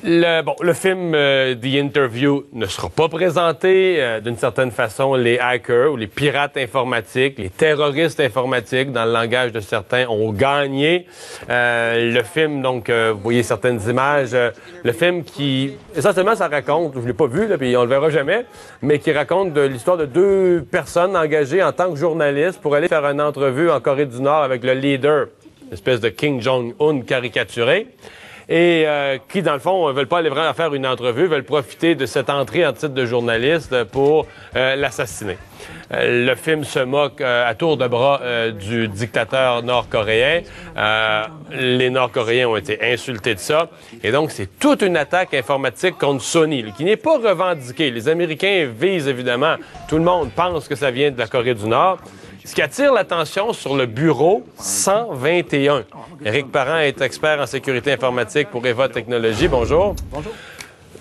Le film The Interview ne sera pas présenté. D'une certaine façon, les hackers ou les pirates informatiques, les terroristes informatiques, dans le langage de certains, ont gagné. Le film, donc, vous voyez certaines images. Le film qui, essentiellement, ça raconte, je ne l'ai pas vu, là, puis on le verra jamais, mais qui raconte l'histoire de deux personnes engagées en tant que journalistes pour aller faire une entrevue en Corée du Nord avec le leader, une espèce de Kim Jong-un caricaturé. Et qui, dans le fond, ne veulent pas aller vraiment faire une entrevue, veulent profiter de cette entrée en titre de journaliste pour l'assassiner. Le film se moque à tour de bras du dictateur nord-coréen. Les Nord-Coréens ont été insultés de ça. Et donc, c'est toute une attaque informatique contre Sony, qui n'est pas revendiquée. Les Américains visent, évidemment, tout le monde pense que ça vient de la Corée du Nord. Ce qui attire l'attention sur le bureau 121. Éric Parent est expert en sécurité informatique pour Eva Technologies. Bonjour. Bonjour.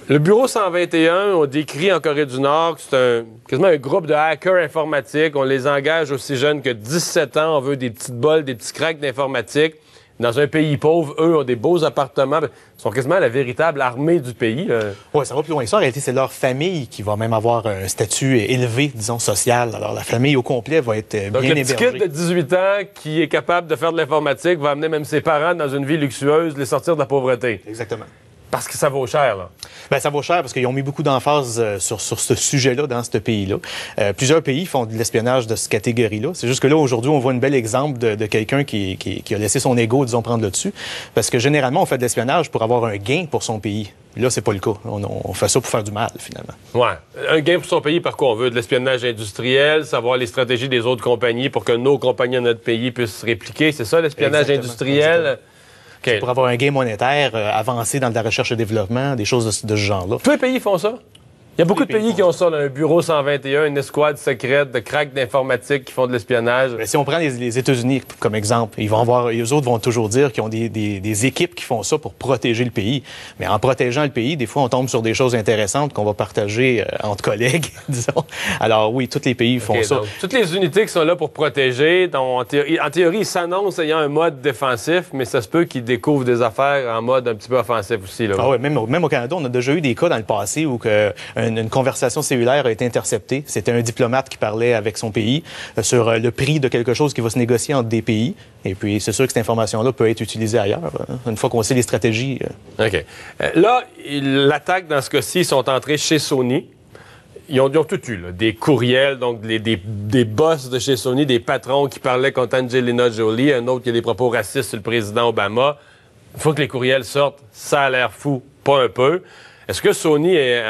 Le bureau 121, on décrit en Corée du Nord que c'est quasiment un groupe de hackers informatiques. On les engage aussi jeunes que 17 ans. On veut des petites bols, des petits cracks d'informatique. Dans un pays pauvre, eux ont des beaux appartements. Ils sont quasiment la véritable armée du pays. Oui, ça va plus loin. Ça, en réalité, c'est leur famille qui va même avoir un statut élevé, disons, social. Alors, la famille au complet va être Donc, bien le petit hébergée. kid de 18 ans qui est capable de faire de l'informatique va amener même ses parents dans une vie luxueuse, les sortir de la pauvreté. Exactement. Parce que ça vaut cher, là. Bien, ça vaut cher parce qu'ils ont mis beaucoup d'emphase sur ce sujet-là dans ce pays-là. Plusieurs pays font de l'espionnage de cette catégorie-là. C'est juste que là, aujourd'hui, on voit un bel exemple de quelqu'un qui a laissé son ego, disons, prendre le dessus. Parce que généralement, on fait de l'espionnage pour avoir un gain pour son pays. Là, c'est pas le cas. On fait ça pour faire du mal, finalement. Ouais. Un gain pour son pays, par quoi? On veut de l'espionnage industriel, savoir les stratégies des autres compagnies pour que nos compagnies de notre pays puissent se répliquer. C'est ça, l'espionnage industriel? Exactement. Okay. Pour avoir un gain monétaire, avancer dans de la recherche et développement, des choses de ce genre-là. Tous les pays font ça? Il y a beaucoup de pays qui ont ça, là, un bureau 121, une escouade secrète de cracks d'informatique qui font de l'espionnage. Bien, si on prend les États-Unis comme exemple, eux autres vont toujours dire qu'ils ont des équipes qui font ça pour protéger le pays. Mais en protégeant le pays, des fois, on tombe sur des choses intéressantes qu'on va partager entre collègues, disons. Alors oui, tous les pays font ça. Donc, toutes les unités qui sont là pour protéger, en théorie, ils s'annoncent ayant un mode défensif, mais ça se peut qu'ils découvrent des affaires en mode un petit peu offensif aussi. Là. Ah oui, même au Canada, on a déjà eu des cas dans le passé où une conversation cellulaire a été interceptée. C'était un diplomate qui parlait avec son pays sur le prix de quelque chose qui va se négocier entre des pays. Et puis, c'est sûr que cette information-là peut être utilisée ailleurs, une fois qu'on sait les stratégies. OK. Là, l'attaque, dans ce cas-ci, ils sont entrés chez Sony. Ils ont tout eu, là. Des courriels, donc des boss de chez Sony, des patrons qui parlaient contre Angelina Jolie, un autre qui a des propos racistes sur le président Obama. Une fois que les courriels sortent, ça a l'air fou, pas un peu. Est-ce que Sony est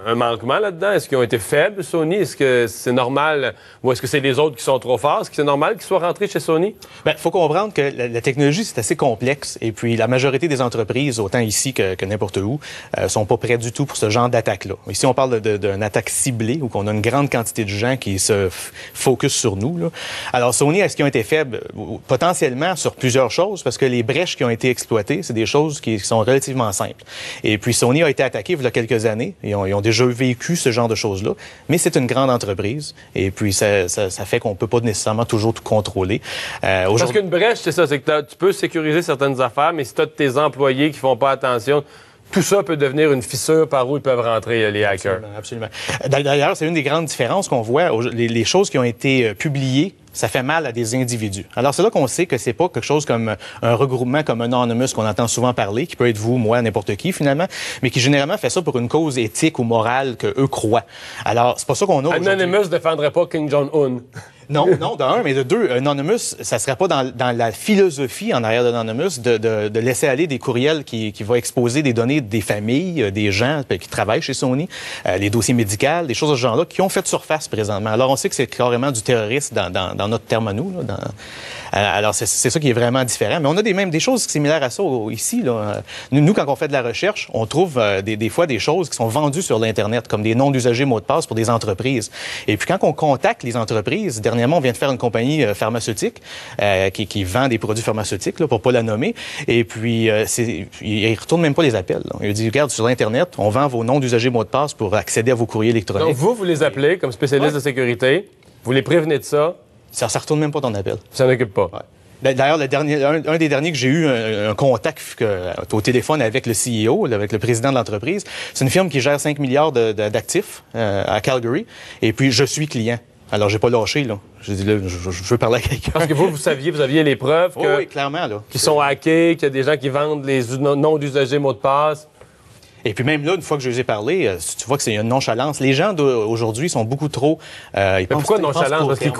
un manquement là-dedans? Est-ce qu'ils ont été faibles, Sony? Est-ce que c'est normal? Ou est-ce que c'est les autres qui sont trop forts? Est-ce que c'est normal qu'ils soient rentrés chez Sony? Bien, il faut comprendre que la technologie, c'est assez complexe. Et puis, la majorité des entreprises, autant ici que n'importe où, sont pas prêts du tout pour ce genre d'attaque-là. Ici, on parle d'une attaque ciblée, où on a une grande quantité de gens qui se focus sur nous, là. Alors, Sony, est-ce qu'ils ont été faibles? Potentiellement sur plusieurs choses, parce que les brèches qui ont été exploitées, c'est des choses qui sont relativement simples. Et puis, Sony a été attaqué il y a quelques années. Ils ont déjà vécu ce genre de choses-là. Mais c'est une grande entreprise. Et puis, ça fait qu'on ne peut pas nécessairement toujours tout contrôler. Parce qu'une brèche, c'est ça. C'est que tu peux sécuriser certaines affaires, mais si tu as tes employés qui font pas attention, tout ça peut devenir une fissure par où ils peuvent rentrer, les hackers. Absolument. D'ailleurs, c'est une des grandes différences qu'on voit. Les choses qui ont été publiées, ça fait mal à des individus. Alors, c'est là qu'on sait que c'est pas quelque chose comme un regroupement comme Anonymous qu'on entend souvent parler, qui peut être vous, moi, n'importe qui, finalement, mais qui généralement fait ça pour une cause éthique ou morale qu'eux croient. Alors, c'est pas ça qu'on a aujourd'hui. Anonymous ne défendrait pas Kim Jong-un. Non, d'un, mais de deux, Anonymous, ça serait pas dans la philosophie en arrière d'Anonymous de laisser aller des courriels qui vont exposer des données des familles, des gens qui travaillent chez Sony, les dossiers médicaux, des choses de ce genre-là, qui ont fait surface présentement. Alors, on sait que c'est carrément du terrorisme dans notre terme à nous. Là, alors, c'est ça qui est vraiment différent. Mais on a même des choses similaires à ça ici. Là. Nous, quand on fait de la recherche, on trouve des fois des choses qui sont vendues sur l'Internet, comme des noms d'usagers mots de passe pour des entreprises. Et puis, quand on contacte les entreprises, dernièrement, on vient de faire une compagnie pharmaceutique qui vend des produits pharmaceutiques, là, pour pas la nommer. Et puis, ils ne retournent même pas les appels. Là. Ils disent, regarde, sur l'Internet, on vend vos noms d'usagers mots de passe pour accéder à vos courriers électroniques. Donc, vous les appelez comme spécialiste de sécurité, vous les prévenez de ça. Ça ne retourne même pas ton appel. Ça s'en occupe pas. Ouais. D'ailleurs, un des derniers que j'ai eu un contact au téléphone avec le CEO, avec le président de l'entreprise, c'est une firme qui gère 5 milliards d'actifs à Calgary. Et puis, je suis client. Alors, j'ai pas lâché, là. J'ai dit, là, je veux parler à quelqu'un. Parce que vous aviez les preuves Oui, clairement, là. Qu'ils sont hackés, qu'il y a des gens qui vendent les noms d'usagers mots de passe. Et puis même là, une fois que je les ai parlé, tu vois que c'est une nonchalance. Les gens aujourd'hui sont beaucoup trop... Mais pourquoi nonchalance? Parce qu'ils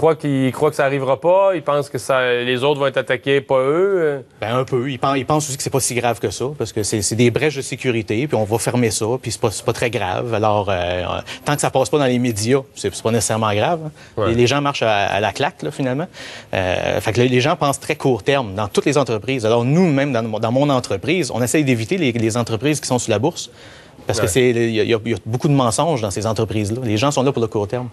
croient que ça n'arrivera pas? Ils pensent que les autres vont être attaqués, pas eux? Ben un peu. Ils pensent aussi que c'est pas si grave que ça, parce que c'est des brèches de sécurité, puis on va fermer ça, puis c'est pas très grave. Alors, tant que ça passe pas dans les médias, c'est pas nécessairement grave. Hein. Ouais. Les gens marchent à la claque, là, finalement. Fait que les gens pensent très court terme dans toutes les entreprises. Alors nous-mêmes, dans mon entreprise, on essaye d'éviter les entreprises qui sont sur la bourse. Parce que il y a beaucoup de mensonges dans ces entreprises-là. Les gens sont là pour le court terme.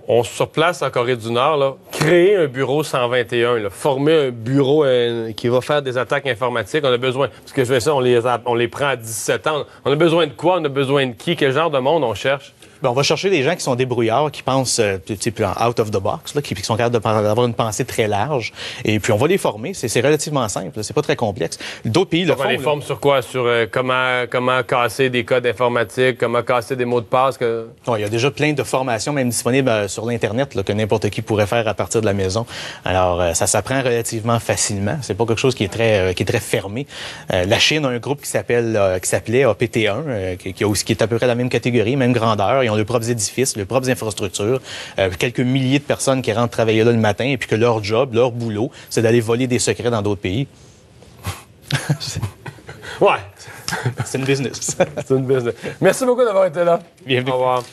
On se place en Corée du Nord, là, créer un bureau 121, là, former un bureau qui va faire des attaques informatiques. On a besoin, parce que je fais ça, on les prend à 17 ans. On a besoin de quoi? On a besoin de qui? Quel genre de monde on cherche? Bien, on va chercher des gens qui sont débrouillards, qui pensent out of the box, là, qui sont capables d'avoir une pensée très large. Et puis, on va les former. C'est relativement simple. Là. C'est pas très complexe. D'autres pays le font. On les forme sur quoi? Sur comment casser des codes informatiques, comment casser des mots de passe? Il y a déjà plein de formations, même disponibles sur l'Internet, là, que n'importe qui pourrait faire à partir de la maison. Alors, ça s'apprend relativement facilement. C'est pas quelque chose qui est très fermé. La Chine a un groupe qui s'appelait APT1, qui est à peu près la même catégorie, même grandeur. Ils ont leurs propres édifices, leurs propres infrastructures, quelques milliers de personnes qui rentrent travailler là le matin et puis que leur job, leur boulot, c'est d'aller voler des secrets dans d'autres pays. Ouais. C'est une business. C'est une business. Merci beaucoup d'avoir été là. Bienvenue. Au revoir.